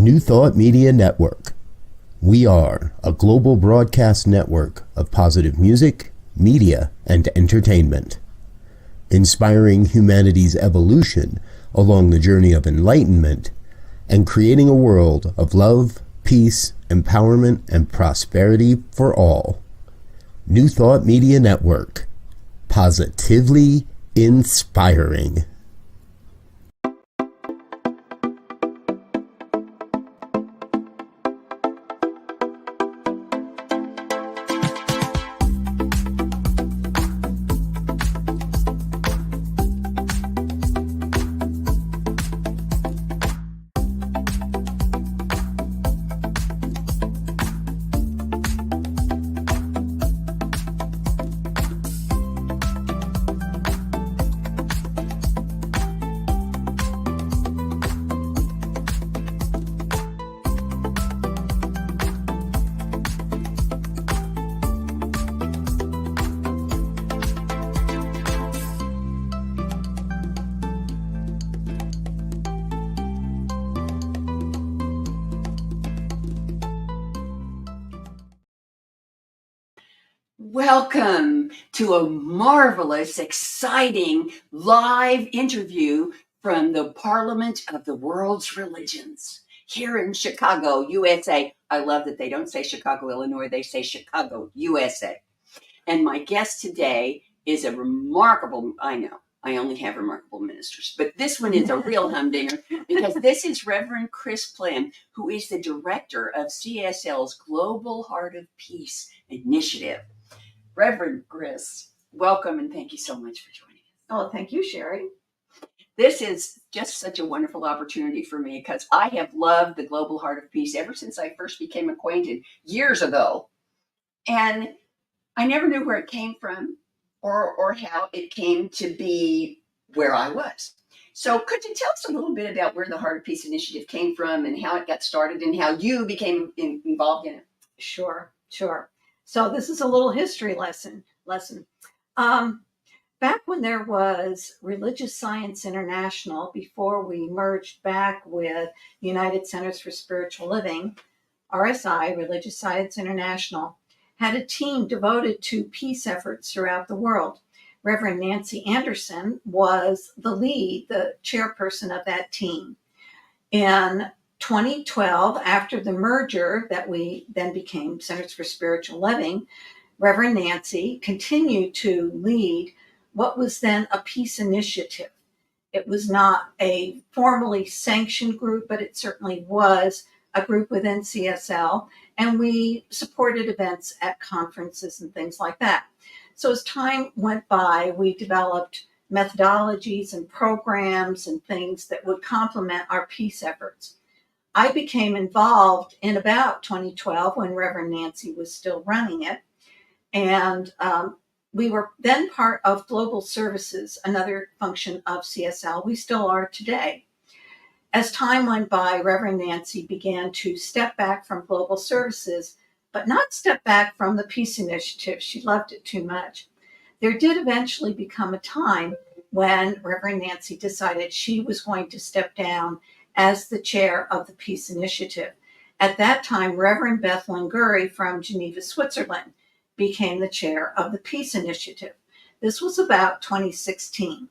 New Thought Media Network. We are a global broadcast network of positive music, media, and entertainment, inspiring humanity's evolution along the journey of enlightenment and creating a world of love, peace, empowerment, and prosperity for all. New Thought Media Network. Positively inspiring. Welcome to a marvelous, exciting live interview from the Parliament of the World's Religions here in Chicago, USA. I love that they don't say Chicago, Illinois, they say Chicago, USA. And my guest today is a remarkable, I know, I only have remarkable ministers, but this one is a real humdinger because this is Reverend Chris Plyme, who is the director of CSL's Global Heart of Peace Initiative. Reverend Chris, welcome and thank you so much for joining us. Oh, thank you, Sharri. This is just such a wonderful opportunity for me because I have loved the Global Heart of Peace ever since I first became acquainted years ago. And I never knew where it came from or how it came to be where I was. So could you tell us a little bit about where the Heart of Peace Initiative came from and how it got started and how you became involved in it? Sure. So this is a little history lesson. Back when there was Religious Science International, before we merged back with United Centers for Spiritual Living, RSI, Religious Science International, had a team devoted to peace efforts throughout the world. Reverend Nancy Anderson was the lead, the chairperson of that team. In 2012, after the merger that we then became Centers for Spiritual Living, Reverend Nancy continued to lead what was then a peace initiative. It was not a formally sanctioned group, but it certainly was a group within CSL, and we supported events at conferences and things like that. So as time went by, we developed methodologies and programs and things that would complement our peace efforts. I became involved in about 2012 when Reverend Nancy was still running it. And we were then part of Global Services, another function of CSL. We still are today. As time went by, Reverend Nancy began to step back from Global Services, but not step back from the Peace Initiative. She loved it too much. There did eventually become a time when Reverend Nancy decided she was going to step down as the chair of the Peace Initiative. At that time, Reverend Beth Linguri from Geneva, Switzerland, became the chair of the Peace Initiative. This was about 2016.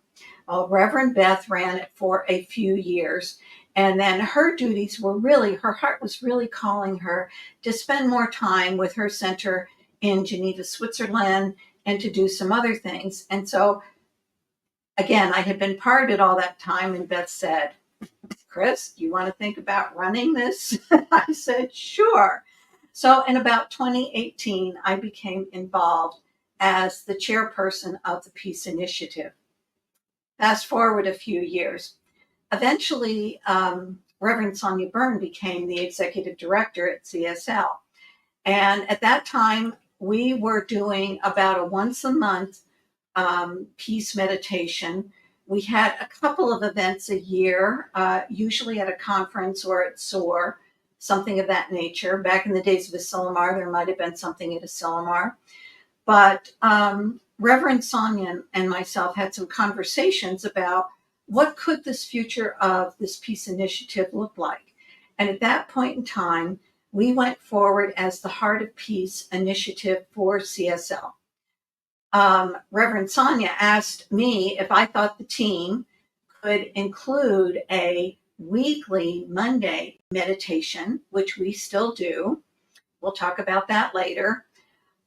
Reverend Beth ran it for a few years, and then her duties were really, her heart was really calling her to spend more time with her center in Geneva, Switzerland, and to do some other things. And so, again, I had been part of it all that time, and Beth said, Chris, do you want to think about running this? I said, sure. So in about 2018, I became involved as the chairperson of the Peace Initiative. Fast forward a few years. Eventually, Reverend Sonia Byrne became the executive director at CSL. And at that time, we were doing about a once a month peace meditation. We had a couple of events a year, usually at a conference or at SOAR, something of that nature. Back in the days of Asilomar, there might have been something at Asilomar. But Reverend Sonia and myself had some conversations about what could this future of this peace initiative look like. And at that point in time, we went forward as the Heart of Peace initiative for CSL. Reverend Sonia asked me if I thought the team could include a weekly Monday meditation, which we still do. We'll talk about that later.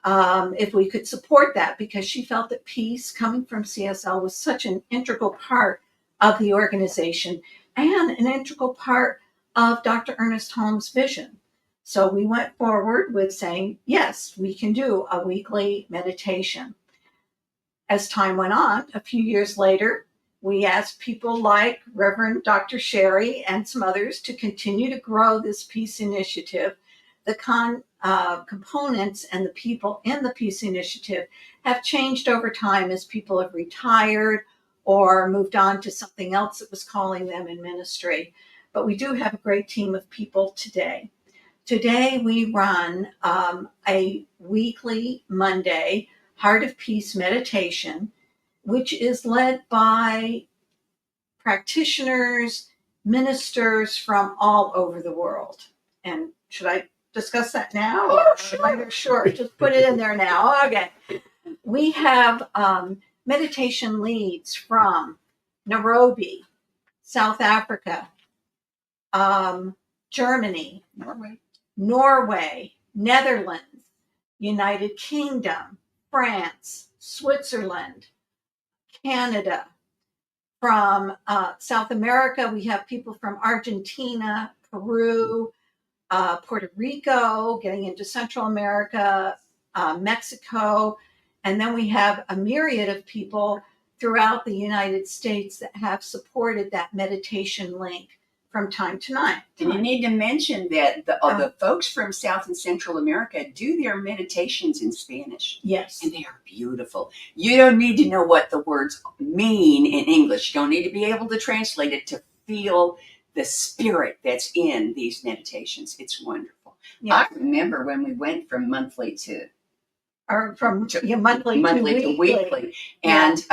If we could support that, because she felt that peace coming from CSL was such an integral part of the organization and an integral part of Dr. Ernest Holmes' vision. So we went forward with saying, yes, we can do a weekly meditation. As time went on, a few years later, we asked people like Reverend Dr. Sharri and some others to continue to grow this peace initiative. The components and the people in the peace initiative have changed over time as people have retired or moved on to something else that was calling them in ministry. But we do have a great team of people today. Today we run a weekly Monday Heart of Peace meditation, which is led by practitioners, ministers from all over the world. And should I discuss that now? Oh, sure. Sure, just put it in there now. Okay. We have meditation leads from Nairobi, South Africa, Germany, Norway, Netherlands, United Kingdom, France, Switzerland, Canada. From South America, we have people from Argentina, Peru, Puerto Rico, getting into Central America, Mexico, and then we have a myriad of people throughout the United States that have supported that meditation link from time to time. And you need to mention that the folks from South and Central America do their meditations in Spanish. Yes. And they are beautiful. You don't need to know what the words mean in English. You don't need to be able to translate it to feel the spirit that's in these meditations. It's wonderful. Yes. I remember when we went from monthly to monthly to weekly. And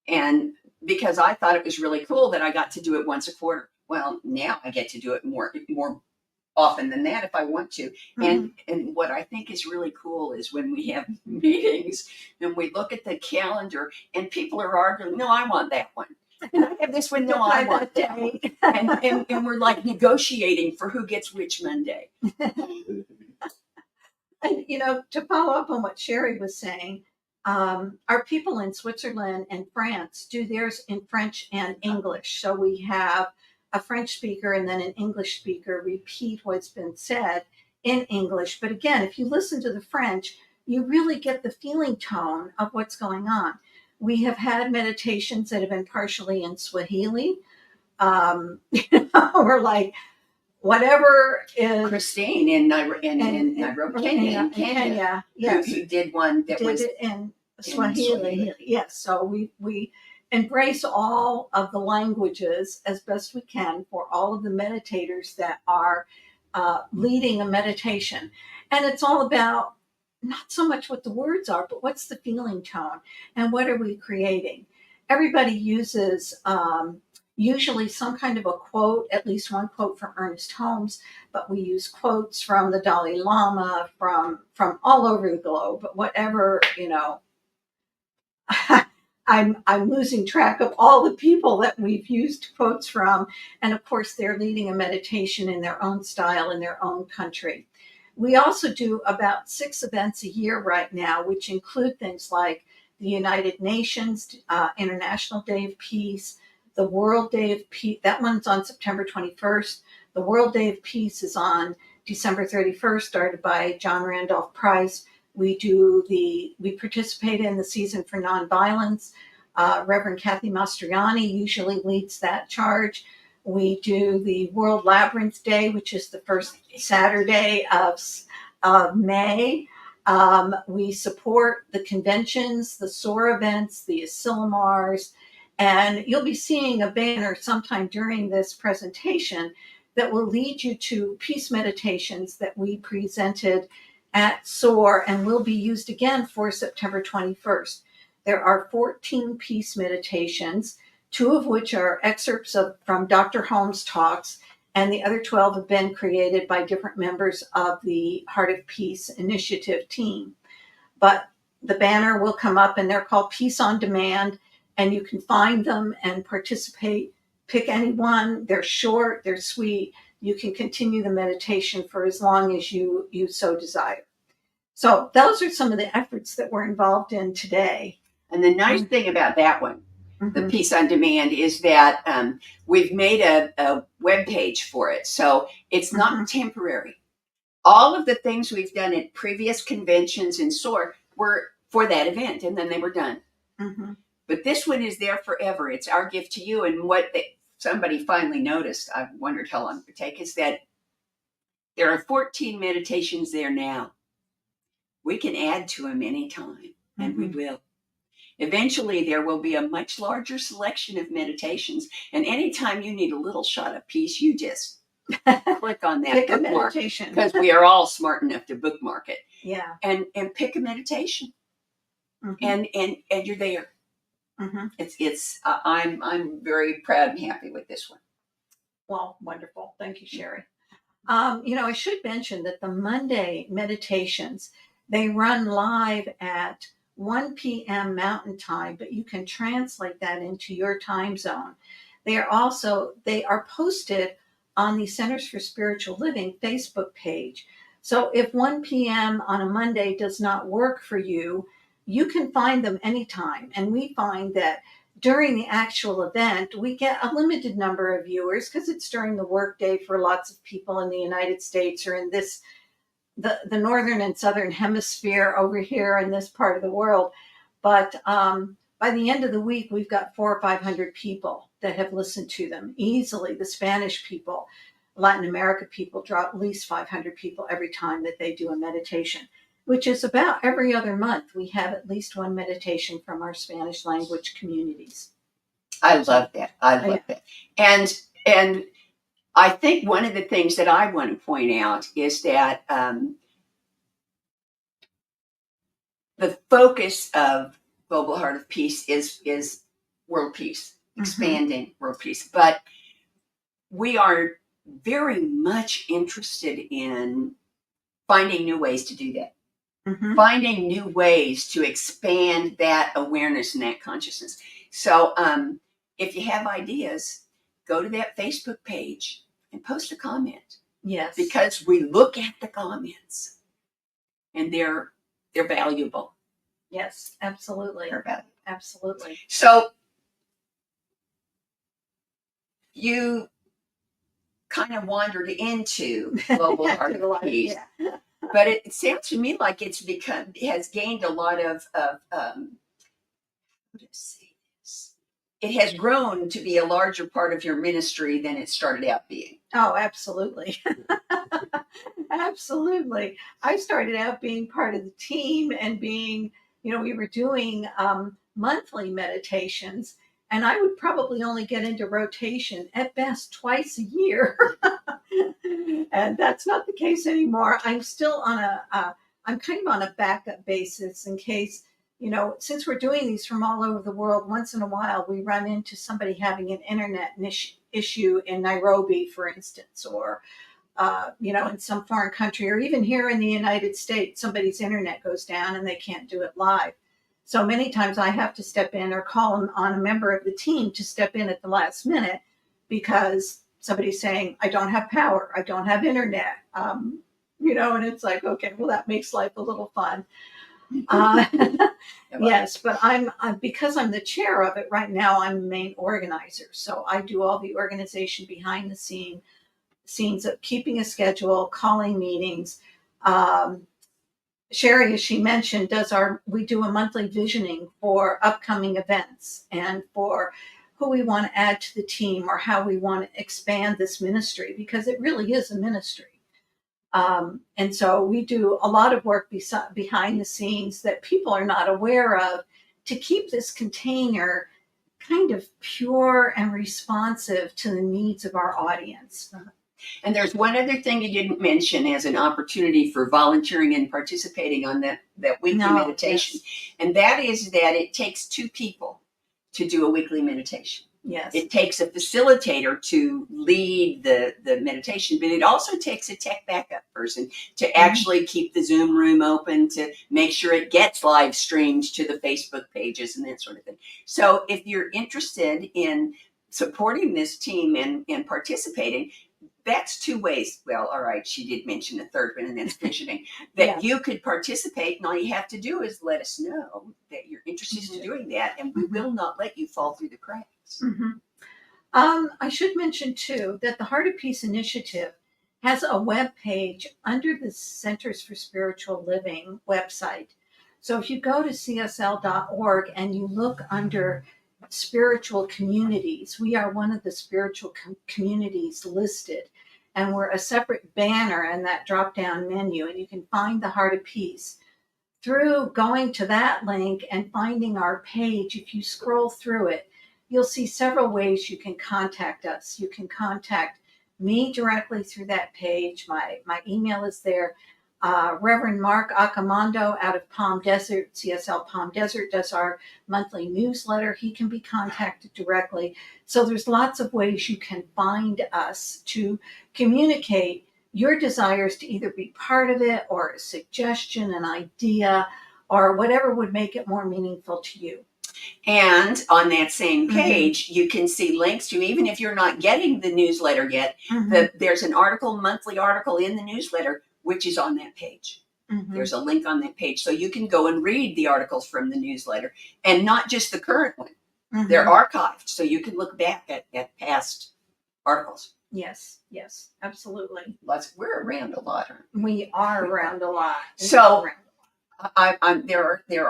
and because I thought it was really cool that I got to do it once a quarter. Well, now I get to do it more often than that if I want to. Mm-hmm. And what I think is really cool is when we have meetings and we look at the calendar and people are arguing, no, I want that one. And I have this one, no, I want that one. And we're like negotiating for who gets which Monday. And, to follow up on what Sharri was saying, our people in Switzerland and France do theirs in French and English. So we have a French speaker and then an English speaker repeat what's been said in English. But again, if you listen to the French, you really get the feeling tone of what's going on. We have had meditations that have been partially in Swahili. We're like, whatever is Christine in Nairobi, Kenya, yes, who did one that was in Swahili. Yes, so we embrace all of the languages as best we can for all of the meditators that are leading a meditation, and it's all about not so much what the words are, but what's the feeling tone and what are we creating. Everybody uses usually some kind of a quote, at least one quote from Ernest Holmes, but we use quotes from the Dalai Lama, from all over the globe, but whatever, I'm losing track of all the people that we've used quotes from. And of course, they're leading a meditation in their own style, in their own country. We also do about 6 events a year right now, which include things like the United Nations International Day of Peace, the World Day of Peace. That one's on September 21st. The World Day of Peace is on December 31st, started by John Randolph Price. We participate in the Season for Nonviolence. Reverend Kathy Mastriani usually leads that charge. We do the World Labyrinth Day, which is the first Saturday of May. We support the conventions, the SOAR events, the Asilomars, and you'll be seeing a banner sometime during this presentation that will lead you to peace meditations that we presented at SOAR and will be used again for September 21st. There are 14 peace meditations, 2 of which are excerpts from Dr. Holmes' talks, and the other 12 have been created by different members of the Heart of Peace initiative team. But the banner will come up, and they're called Peace on Demand, and you can find them and participate. Pick any one. They're short, they're sweet. You can continue the meditation for as long as you so desire. So those are some of the efforts that we're involved in today. And the nice thing about that one, the Peace on Demand, is that we've made a web page for it. So it's not temporary. All of the things we've done at previous conventions and SOAR were for that event, and then they were done. But this one is there forever. It's our gift to you. And what somebody finally noticed, I wondered how long it would take, is that there are 14 meditations there now. We can add to them anytime, and we will. Eventually, there will be a much larger selection of meditations, and anytime you need a little shot of peace, you just click on that Pick a bookmark, meditation. because we are all smart enough to bookmark it. Yeah. And pick a meditation, and you're there. I'm very proud and happy with this one. Well, wonderful. Thank you, Sharri. I should mention that the Monday meditations, they run live at 1 p.m. Mountain Time, but you can translate that into your time zone. They are posted on the Centers for Spiritual Living Facebook page. So if 1 p.m. on a Monday does not work for you, you can find them anytime. And we find that during the actual event, we get a limited number of viewers because it's during the workday for lots of people in the United States or in the northern and southern hemisphere over here in this part of the world. But by the end of the week, we've got 400 or 500 people that have listened to them easily. The Spanish people, Latin America people draw at least 500 people every time that they do a meditation, which is about every other month. We have at least one meditation from our Spanish language communities. I love that. I love that. And I think one of the things that I want to point out is that the focus of Global Heart of Peace is world peace, expanding world peace. But we are very much interested in finding new ways to do that. Finding new ways to expand that awareness and that consciousness. So if you have ideas, go to that Facebook page and post a comment. Yes. Because we look at the comments and they're valuable. Yes, absolutely. They're valuable. Absolutely. So you kind of wandered into Global Heart of Peace. Yeah. But it sounds to me like it has gained a lot of how to say this? It has grown to be a larger part of your ministry than it started out being. Oh, absolutely. Absolutely. I started out being part of the team and being, we were doing monthly meditations, and I would probably only get into rotation at best twice a year. And that's not the case anymore. I'm still I'm kind of on a backup basis in case, since we're doing these from all over the world, once in a while we run into somebody having an internet issue in Nairobi, for instance, or, in some foreign country, or even here in the United States, somebody's internet goes down and they can't do it live. So many times I have to step in or call on a member of the team to step in at the last minute because somebody's saying, I don't have power, I don't have internet, and it's like, okay, well, that makes life a little fun. Yes, but I'm because I'm the chair of it right now, I'm the main organizer. So I do all the organization behind the scenes of keeping a schedule, calling meetings. Sharri, as she mentioned, we do a monthly visioning for upcoming events and for who we want to add to the team or how we want to expand this ministry, because it really is a ministry. And so we do a lot of work behind the scenes that people are not aware of to keep this container kind of pure and responsive to the needs of our audience. And there's one other thing you didn't mention as an opportunity for volunteering and participating on that weekly meditation. Yes. And that is that it takes 2 people to do a weekly meditation. Yes. It takes a facilitator to lead the meditation, but it also takes a tech backup person to actually keep the Zoom room open, to make sure it gets live streamed to the Facebook pages and that sort of thing. So if you're interested in supporting this team and participating, that's two ways. Well, all right, she did mention a third one, and that's visioning. That you could participate, and all you have to do is let us know that you're interested in doing that, and we will not let you fall through the cracks. I should mention, too, that the Heart of Peace Initiative has a web page under the Centers for Spiritual Living website. So if you go to csl.org and you look under spiritual communities, we are one of the spiritual communities listed, and we're a separate banner in that drop-down menu, and you can find the Heart of Peace. Through going to that link and finding our page, if you scroll through it, you'll see several ways you can contact us. You can contact me directly through that page. My email is there. Reverend Mark Acamando out of Palm Desert, CSL Palm Desert, does our monthly newsletter. He can be contacted directly. So there's lots of ways you can find us to communicate your desires to either be part of it, or a suggestion, an idea, or whatever would make it more meaningful to you. And on that same page, you can see links to, even if you're not getting the newsletter yet, there's an monthly article in the newsletter, which is on that page. There's a link on that page. So you can go and read the articles from the newsletter, and not just the current one. They're archived, so you can look back at past articles. Yes, absolutely. We're around a lot, aren't we? We are around a lot. So there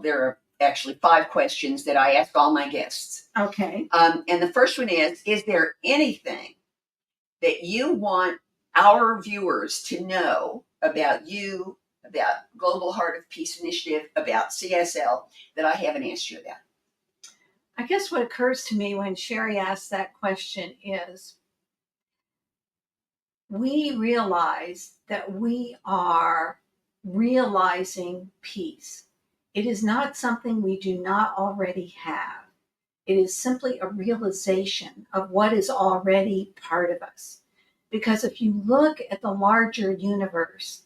are actually 5 questions that I ask all my guests. Okay. And the first one is there anything that you want our viewers to know about you, about Global Heart of Peace Initiative, about CSL, that I haven't asked you about? I guess what occurs to me when Sharri asks that question is, we realize that we are realizing peace. It is not something we do not already have. It is simply a realization of what is already part of us. Because if you look at the larger universe,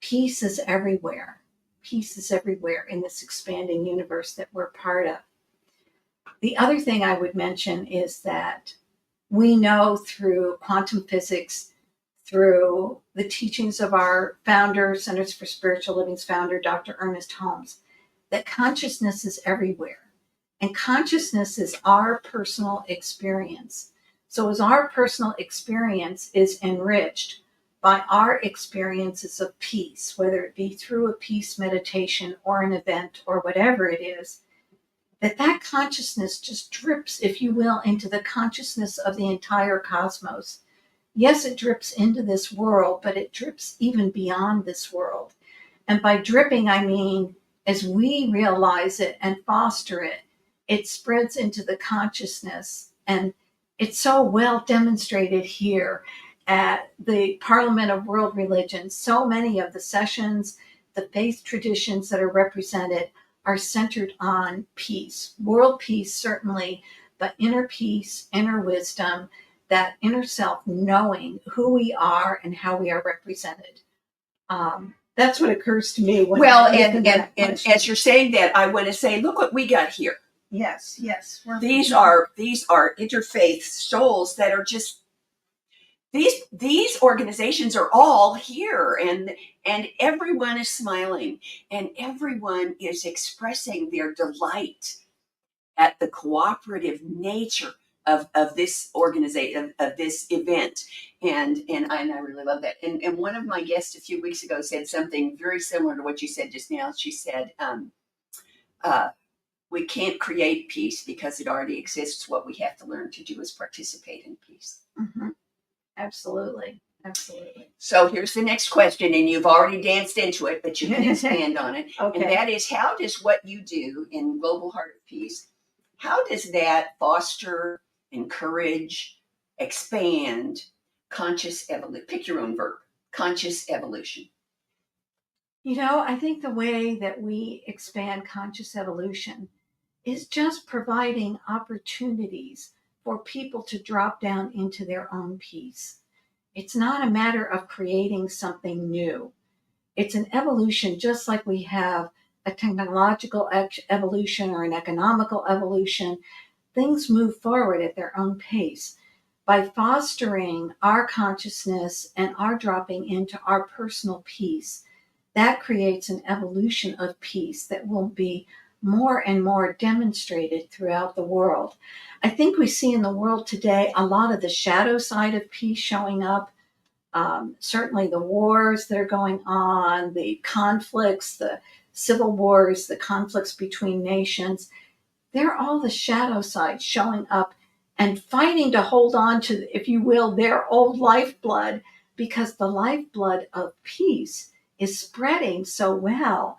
peace is everywhere. Peace is everywhere in this expanding universe that we're part of. The other thing I would mention is that we know through quantum physics, through the teachings of our founder, Centers for Spiritual Living's founder, Dr. Ernest Holmes, that consciousness is everywhere. And consciousness is our personal experience. So as our personal experience is enriched by our experiences of peace, whether it be through a peace meditation or an event or whatever it is, that consciousness just drips, if you will, into the consciousness of the entire cosmos. Yes, it drips into this world, but it drips even beyond this world. And by dripping, I mean, as we realize it and foster it, it spreads into the consciousness. And it's so well demonstrated here at the Parliament of World Religions. So many of the sessions, the faith traditions that are represented are centered on peace. World peace, certainly, but inner peace, inner wisdom, that inner self, knowing who we are and how we are represented. That's what occurs to me. And as you're saying that, I want to say, look what we got here. Yes. These are interfaith souls that are just, these organizations are all here, and everyone is smiling, and everyone is expressing their delight at the cooperative nature of this organization, of this event, and I really love that. And one of my guests a few weeks ago said something very similar to what you said just now. She said, we can't create peace because it already exists. What we have to learn to do is participate in peace. Absolutely. So here's the next question, and you've already danced into it, but you can expand on it. Okay. And that is, how does what you do in Global Heart of Peace, how does that foster, encourage, expand conscious evolution? Pick your own verb. Conscious evolution. I think the way that we expand conscious evolution is just providing opportunities for people to drop down into their own peace. It's not a matter of creating something new. It's an evolution, just like we have a technological evolution or an economical evolution. Things move forward at their own pace. By fostering our consciousness and our dropping into our personal peace, that creates an evolution of peace that will be more and more demonstrated throughout the world. I think we see in the world today a lot of the shadow side of peace showing up. Certainly the wars that are going on, the conflicts, the civil wars, the conflicts between nations, they're all the shadow side showing up and fighting to hold on to, if you will, their old lifeblood, because the lifeblood of peace is spreading so well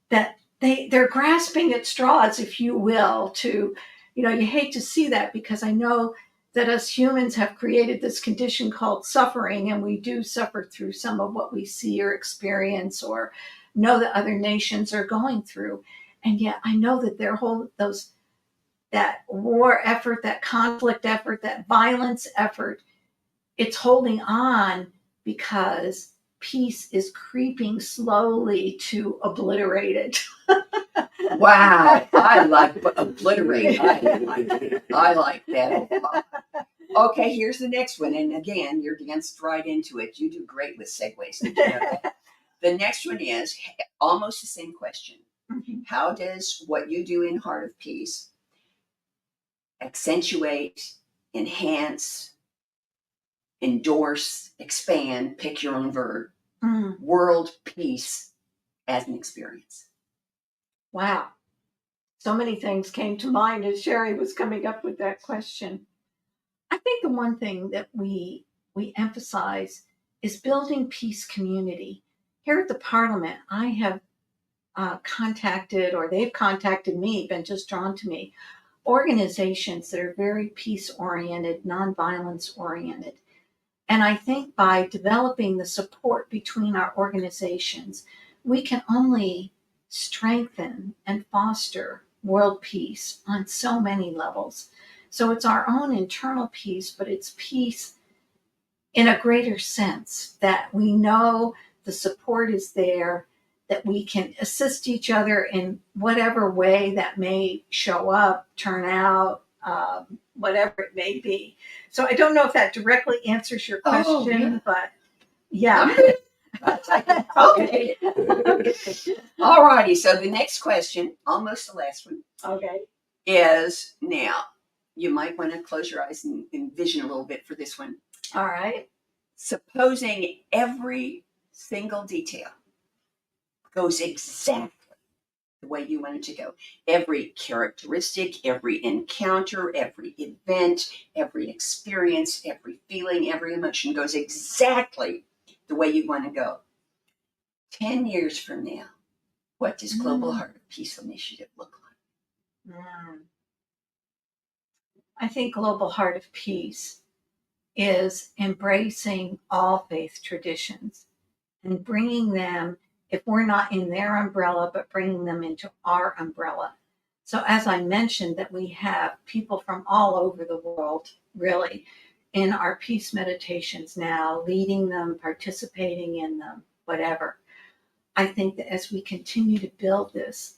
that they're grasping at straws, if you will, to, you hate to see that, because I know that us humans have created this condition called suffering, and we do suffer through some of what we see or experience or know that other nations are going through. And yet I know that that war effort, that conflict effort, that violence effort, it's holding on because peace is creeping slowly to obliterate it. Wow, I like obliterate. I like that. Okay, here's the next one. And again, you're danced right into it. You do great with segues. Did you know that? The next one is almost the same question. How does what you do in Heart of Peace accentuate, enhance, endorse, expand, pick your own verb, world peace as an experience? Wow. So many things came to mind as Sharri was coming up with that question. I think the one thing that we emphasize is building peace community. Here at the Parliament, I have contacted, or they've contacted me, been just drawn to me, organizations that are very peace-oriented, nonviolence-oriented. And I think by developing the support between our organizations, we can only strengthen and foster world peace on so many levels. So it's our own internal peace, but it's peace in a greater sense, that we know the support is there, that we can assist each other in whatever way that may show up, turn out, whatever it may be. So I don't know if that directly answers your question, but yeah. Okay. All righty. So the next question, almost the last one, is now. You might want to close your eyes and envision a little bit for this one. All right. Supposing every single detail goes exactly the way you want it to go. Every characteristic, every encounter, every event, every experience, every feeling, every emotion goes exactly the way you want to go. 10 years from now, what does Global Heart of Peace Initiative look like? I think Global Heart of Peace is embracing all faith traditions and bringing them, if we're not in their umbrella, but bringing them into our umbrella. So as I mentioned, that we have people from all over the world, really, in our peace meditations now, leading them, participating in them, whatever. I think that as we continue to build this,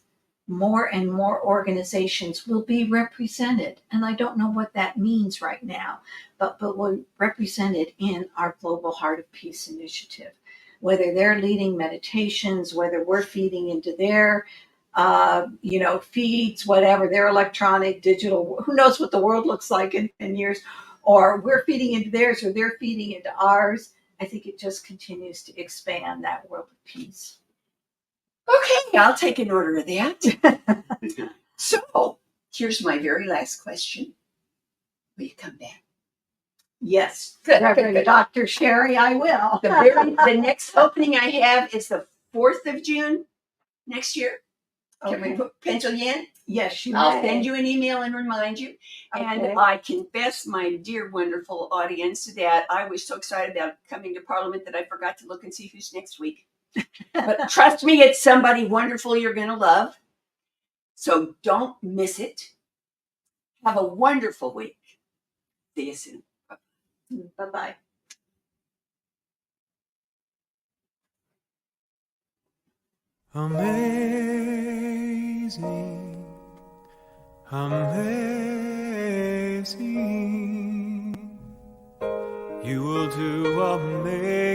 more and more organizations will be represented. And I don't know what that means right now, but we're represented in our Global Heart of Peace initiative. Whether they're leading meditations, whether we're feeding into their, feeds, whatever, their electronic, digital, who knows what the world looks like in 10 years, or we're feeding into theirs or they're feeding into ours. I think it just continues to expand that world of peace. Okay, I'll take an order of that. So, here's my very last question. Will you come back? Yes, Good. Dr. Sharri, I will. The next opening I have is the 4th of June next year. Can we pencil you in? Yes, you I'll may. send you an email and remind you. And I confess, my dear, wonderful audience, that I was so excited about coming to Parliament that I forgot to look and see who's next week. But trust me, it's somebody wonderful you're going to love. So don't miss it. Have a wonderful week. See you soon. Bye-bye. Amazing, amazing, you will do amazing